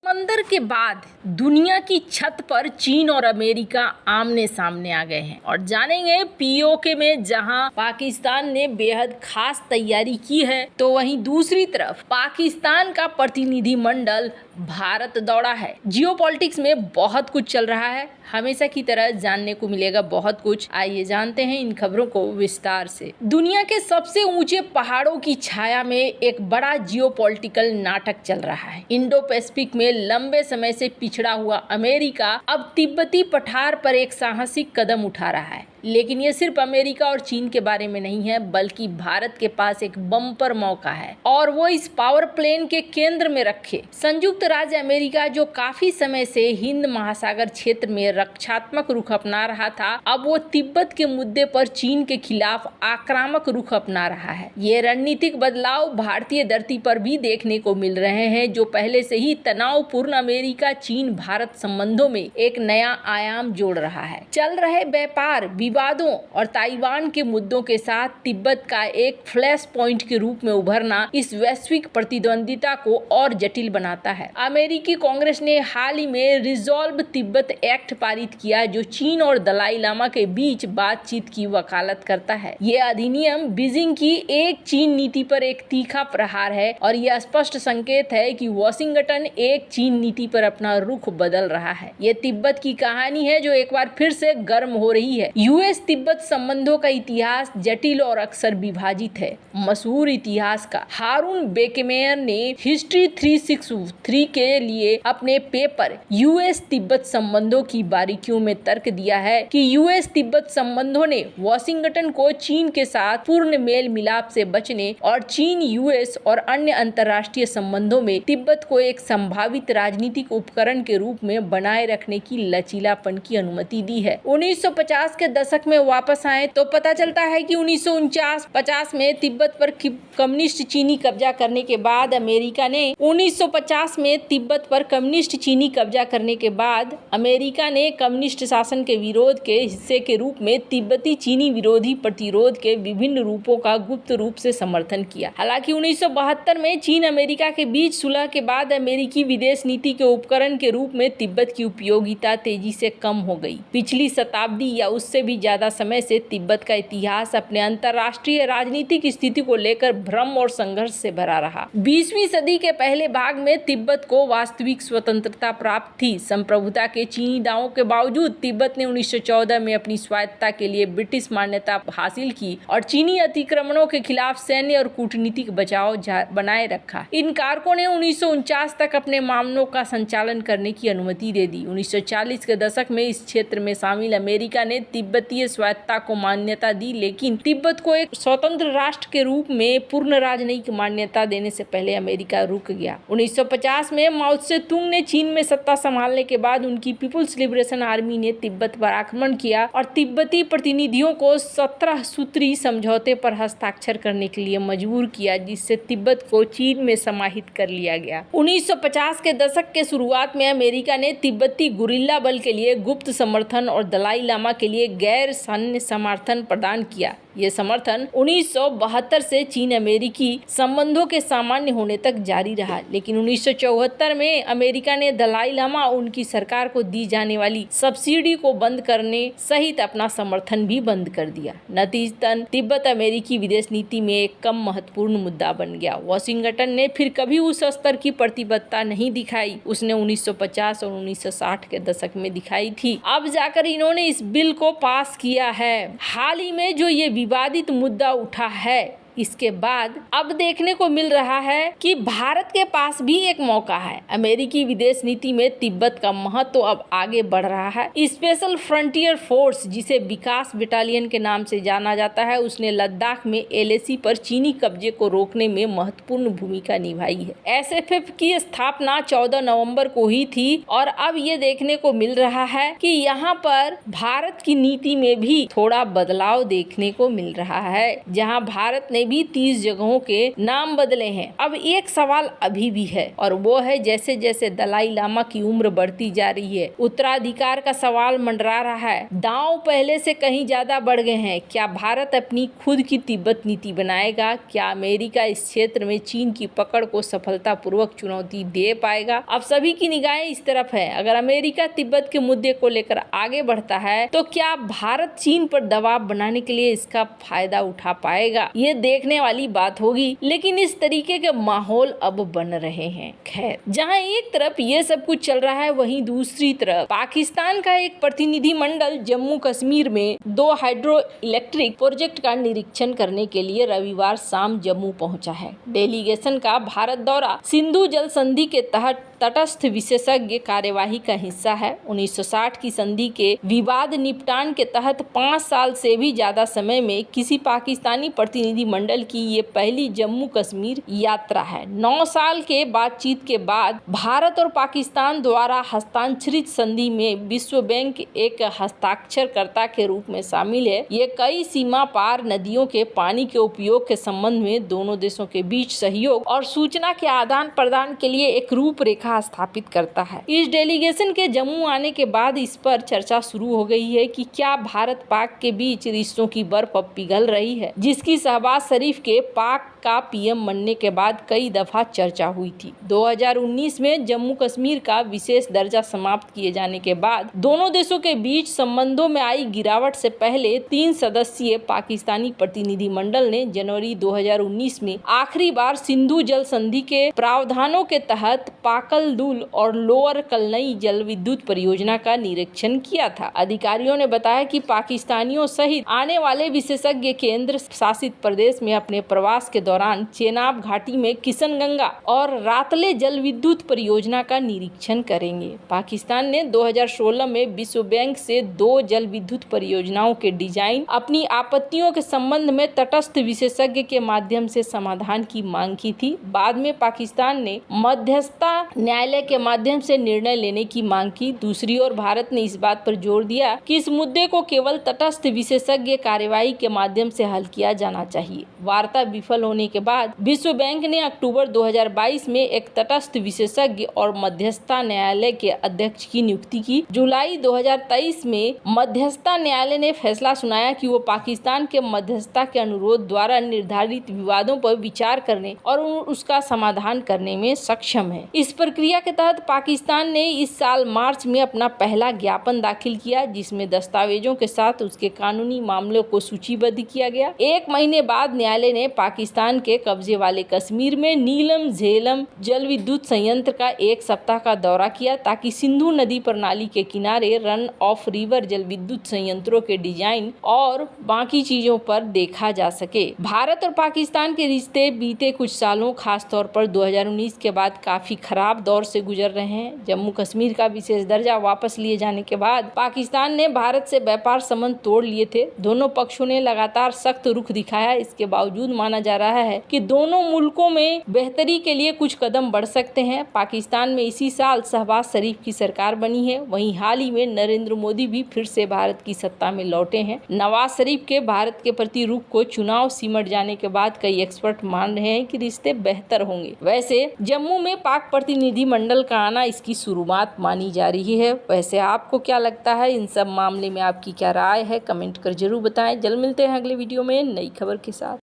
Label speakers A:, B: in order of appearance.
A: समंदर के बाद दुनिया की छत पर चीन और अमेरिका आमने सामने आ गए हैं और जानेंगे पीओके में जहां पाकिस्तान ने बेहद खास तैयारी की है, तो वहीं दूसरी तरफ पाकिस्तान का प्रतिनिधिमंडल भारत दौड़ा है। जियोपॉलिटिक्स में बहुत कुछ चल रहा है, हमेशा की तरह जानने को मिलेगा बहुत कुछ। आइए जानते हैं इन खबरों को विस्तार से। दुनिया के सबसे ऊंचे पहाड़ों की छाया में एक बड़ा जियोपॉलिटिकल नाटक चल रहा है। इंडो पैसिफिक में लंबे समय से पिछड़ा हुआ अमेरिका अब तिब्बती पठार पर एक साहसिक कदम उठा रहा है। लेकिन ये सिर्फ अमेरिका और चीन के बारे में नहीं है, बल्कि भारत के पास एक बम्पर मौका है और वो इस पावर प्लेन के केंद्र में रखे संयुक्त राज्य अमेरिका, जो काफी समय से हिंद महासागर क्षेत्र में रक्षात्मक रुख अपना रहा था, अब वो तिब्बत के मुद्दे पर चीन के खिलाफ आक्रामक रुख अपना रहा है। ये रणनीतिक बदलाव भारतीय धरती पर भी देखने को मिल रहे हैं, जो पहले से ही तनावपूर्ण अमेरिका चीन भारत संबंधों में एक नया आयाम जोड़ रहा है। चल रहे व्यापार विवादों और ताइवान के मुद्दों के साथ तिब्बत का एक फ्लैश पॉइंट के रूप में उभरना इस वैश्विक प्रतिद्वंदिता को और जटिल बनाता है। अमेरिकी कांग्रेस ने हाल ही में रिजॉल्व तिब्बत एक्ट पारित किया, जो चीन और दलाई लामा के बीच बातचीत की वकालत करता है। ये अधिनियम बीजिंग की एक चीन नीति पर एक तीखा प्रहार है और यह स्पष्ट संकेत है कि वॉशिंगटन एक चीन नीति पर अपना रुख बदल रहा है। ये तिब्बत की कहानी है जो एक बार फिर से गर्म हो रही है। यूएस तिब्बत संबंधों का इतिहास जटिल और अक्सर विभाजित है। मशहूर इतिहास का हारून बेकेमेयर ने हिस्ट्री 363 के लिए अपने पेपर यूएस तिब्बत संबंधों की बारीकियों में तर्क दिया है कि यूएस तिब्बत संबंधों ने वॉशिंगटन को चीन के साथ पूर्ण मेल मिलाप से बचने और चीन यूएस और अन्य अंतर्राष्ट्रीय संबंधों में तिब्बत को एक संभावित राजनीतिक उपकरण के रूप में बनाए रखने की लचीलापन की अनुमति दी है। 1950 के दशक में वापस आए तो पता चलता है कि 1949-50 में तिब्बत पर कम्युनिस्ट चीनी कब्जा करने के बाद अमेरिका ने 1950 में तिब्बत पर कम्युनिस्ट चीनी कब्जा करने के बाद अमेरिका ने कम्युनिस्ट शासन के विरोध के हिस्से के रूप में तिब्बती चीनी विरोधी प्रतिरोध के विभिन्न रूपों का गुप्त रूप से समर्थन किया। हालांकि 1972 में चीन अमेरिका के बीच सुलह के बाद अमेरिकी विदेश नीति के उपकरण के रूप में तिब्बत की उपयोगिता तेजी से कम हो गई। पिछली शताब्दी या उससे भी ज्यादा समय से तिब्बत का इतिहास अपने अंतर्राष्ट्रीय राजनीतिक स्थिति को लेकर भ्रम और संघर्ष से भरा रहा। 20वीं सदी के पहले भाग में तिब्बत को वास्तविक स्वतंत्रता प्राप्त थी। संप्रभुता के चीनी दावों के बावजूद तिब्बत ने 1914 में अपनी स्वायत्तता के लिए ब्रिटिश मान्यता हासिल की और चीनी अतिक्रमणों के खिलाफ सैन्य और कूटनीतिक बचाव बनाए रखा। इन कारकों ने 1949 तक अपने मामलों का संचालन करने की अनुमति दे दी। 1940 के दशक में इस क्षेत्र में शामिल अमेरिका ने तिब्बतीय स्वायत्तता को मान्यता दी, लेकिन तिब्बत को एक स्वतंत्र राष्ट्र के रूप में पूर्ण राजनयिक मान्यता देने से पहले अमेरिका रुक गया। 1950 में माओ त्से तुंग ने चीन में सत्ता संभालने के बाद उनकी पीपुल्स लिबरेशन आर्मी ने तिब्बत पर आक्रमण किया और तिब्बती प्रतिनिधियों को 17 सूत्री समझौते पर हस्ताक्षर करने के लिए मजबूर किया, जिससे तिब्बत को चीन में समाहित कर लिया गया। 1950 के दशक के शुरुआत में अमेरिका ने तिब्बती गुरिल्ला बल के लिए गुप्त समर्थन और दलाई लामा के लिए गैर सैन्य समर्थन प्रदान किया। ये समर्थन 1972 से चीन अमेरिकी संबंधों के सामान्य होने तक जारी रहा, लेकिन 1974 में अमेरिका ने दलाई लामा और उनकी सरकार को दी जाने वाली सब्सिडी को बंद करने सहित अपना समर्थन भी बंद कर दिया। नतीजतन तिब्बत अमेरिकी विदेश नीति में एक कम महत्वपूर्ण मुद्दा बन गया। वॉशिंगटन ने फिर कभी उस स्तर की प्रतिबद्धता नहीं दिखाई उसने 1950 और 1960 के दशक में दिखाई थी। अब जाकर इन्होंने इस बिल को पास किया है। हाल ही में जो ये विवादित मुद्दा उठा है, इसके बाद अब देखने को मिल रहा है कि भारत के पास भी एक मौका है। अमेरिकी विदेश नीति में तिब्बत का महत्व अब आगे बढ़ रहा है। स्पेशल फ्रंटियर फोर्स, जिसे विकास बटालियन के नाम से जाना जाता है, उसने लद्दाख में एलएसी पर चीनी कब्जे को रोकने में महत्वपूर्ण भूमिका निभाई है। एसएफएफ की स्थापना 14 नवंबर को ही थी और अब ये देखने को मिल रहा है कि यहाँ पर भारत की नीति में भी थोड़ा बदलाव देखने को मिल रहा है, जहाँ भारत ने ने भी 30 जगहों के नाम बदले हैं। अब एक सवाल अभी भी है और वो है जैसे जैसे दलाई लामा की उम्र बढ़ती जा रही है, उत्तराधिकार का सवाल मंडरा रहा है, दांव पहले से कहीं ज्यादा बढ़ गए हैं। क्या भारत अपनी खुद की तिब्बत नीति बनाएगा? क्या अमेरिका इस क्षेत्र में चीन की पकड़ को सफलतापूर्वक चुनौती दे पाएगा? अब सभी की निगाहें इस तरफ है। अगर अमेरिका तिब्बत के मुद्दे को लेकर आगे बढ़ता है तो क्या भारत चीन पर दबाव बनाने के लिए इसका फायदा उठा पाएगा? ये देखने वाली बात होगी। लेकिन इस तरीके के माहौल अब बन रहे हैं। खैर, जहां एक तरफ ये सब कुछ चल रहा है, वहीं दूसरी तरफ पाकिस्तान का एक प्रतिनिधि मंडल जम्मू कश्मीर में 2 हाइड्रो इलेक्ट्रिक प्रोजेक्ट का निरीक्षण करने के लिए रविवार शाम जम्मू पहुंचा है। डेलीगेशन का भारत दौरा सिंधु जल संधि के तहत तटस्थ विशेषज्ञ कार्यवाही का हिस्सा है। 1960 की संधि के विवाद निपटान के तहत 5 साल से भी ज्यादा समय में किसी पाकिस्तानी प्रतिनिधि मंडल की ये पहली जम्मू कश्मीर यात्रा है। 9 साल के बातचीत के बाद भारत और पाकिस्तान द्वारा हस्ताक्षरित संधि में विश्व बैंक एक हस्ताक्षरकर्ता के रूप में शामिल है। ये कई सीमा पार नदियों के पानी के उपयोग के संबंध में दोनों देशों के बीच सहयोग और सूचना के आदान प्रदान के लिए एक रूपरेखा स्थापित करता है। इस डेलीगेशन के जम्मू आने के बाद इस पर चर्चा शुरू हो गई है कि क्या भारत पाक के बीच रिश्तों की बर्फ अब पिघल रही है, जिसकी शहबाज शरीफ के पाक का पीएम बनने के बाद कई दफा चर्चा हुई थी। 2019 में जम्मू कश्मीर का विशेष दर्जा समाप्त किए जाने के बाद दोनों देशों के बीच संबंधों में आई गिरावट से पहले 3 सदस्यीय पाकिस्तानी प्रतिनिधि मंडल ने जनवरी 2019 में आखिरी बार सिंधु जल संधि के प्रावधानों के तहत पाकलदुल और लोअर कलनई जल विद्युत परियोजना का निरीक्षण किया था। अधिकारियों ने बताया कि पाकिस्तानियों सहित आने वाले विशेषज्ञ केंद्र शासित प्रदेश में अपने प्रवास के दौरान चेनाब घाटी में किशनगंगा और रातले जल विद्युत परियोजना का निरीक्षण करेंगे। पाकिस्तान ने 2016 में विश्व बैंक से 2 जल विद्युत परियोजनाओं के डिजाइन अपनी आपत्तियों के संबंध में तटस्थ विशेषज्ञ के माध्यम से समाधान की मांग की थी। बाद में पाकिस्तान ने मध्यस्थता न्यायालय के माध्यम से निर्णय लेने की मांग की। दूसरी ओर भारत ने इस बात पर जोर दिया कि इस मुद्दे को केवल तटस्थ विशेषज्ञ कार्यवाही के माध्यम से हल किया जाना चाहिए। वार्ता विफल होने के बाद विश्व बैंक ने अक्टूबर 2022 में एक तटस्थ विशेषज्ञ और मध्यस्थता न्यायालय के अध्यक्ष की नियुक्ति की। जुलाई 2023 में मध्यस्थता न्यायालय ने फैसला सुनाया कि वो पाकिस्तान के मध्यस्थता के अनुरोध द्वारा निर्धारित विवादों पर विचार करने और उसका समाधान करने में सक्षम है। इस प्रक्रिया के तहत पाकिस्तान ने इस साल मार्च में अपना पहला ज्ञापन दाखिल किया, जिसमें दस्तावेजों के साथ उसके कानूनी मामलों को सूचीबद्ध किया गया। 1 महीने बाद न्यायालय ने पाकिस्तान के कब्जे वाले कश्मीर में नीलम झेलम जल विद्युत संयंत्र का 1 सप्ताह का दौरा किया ताकि सिंधु नदी प्रणाली के किनारे रन ऑफ रिवर जल विद्युत संयंत्रों के डिजाइन और बाकी चीजों पर देखा जा सके। भारत और पाकिस्तान के रिश्ते बीते कुछ सालों, खासतौर पर 2019 के बाद काफी खराब दौर से गुजर रहे हैं। जम्मू कश्मीर का विशेष दर्जा वापस लिए जाने के बाद पाकिस्तान ने भारत से व्यापार संबंध तोड़ लिए थे। दोनों पक्षों ने लगातार सख्त रुख दिखाया। इसके बावजूद माना जा रहा है कि दोनों मुल्कों में बेहतरी के लिए कुछ कदम बढ़ सकते हैं। पाकिस्तान में इसी साल शहबाज शरीफ की सरकार बनी है। वहीं हाल ही में नरेंद्र मोदी भी फिर से भारत की सत्ता में लौटे हैं। नवाज शरीफ के भारत के प्रति रुख को चुनाव सिमट जाने के बाद कई एक्सपर्ट मान रहे हैं कि रिश्ते बेहतर होंगे। वैसे जम्मू में पाक प्रतिनिधि मंडल का आना इसकी शुरुआत मानी जा रही है। वैसे आपको क्या लगता है? इन सब मामले में आपकी क्या राय है? कमेंट कर जरूर बताएं। जल्द मिलते हैं अगले वीडियो में नई खबर के साथ।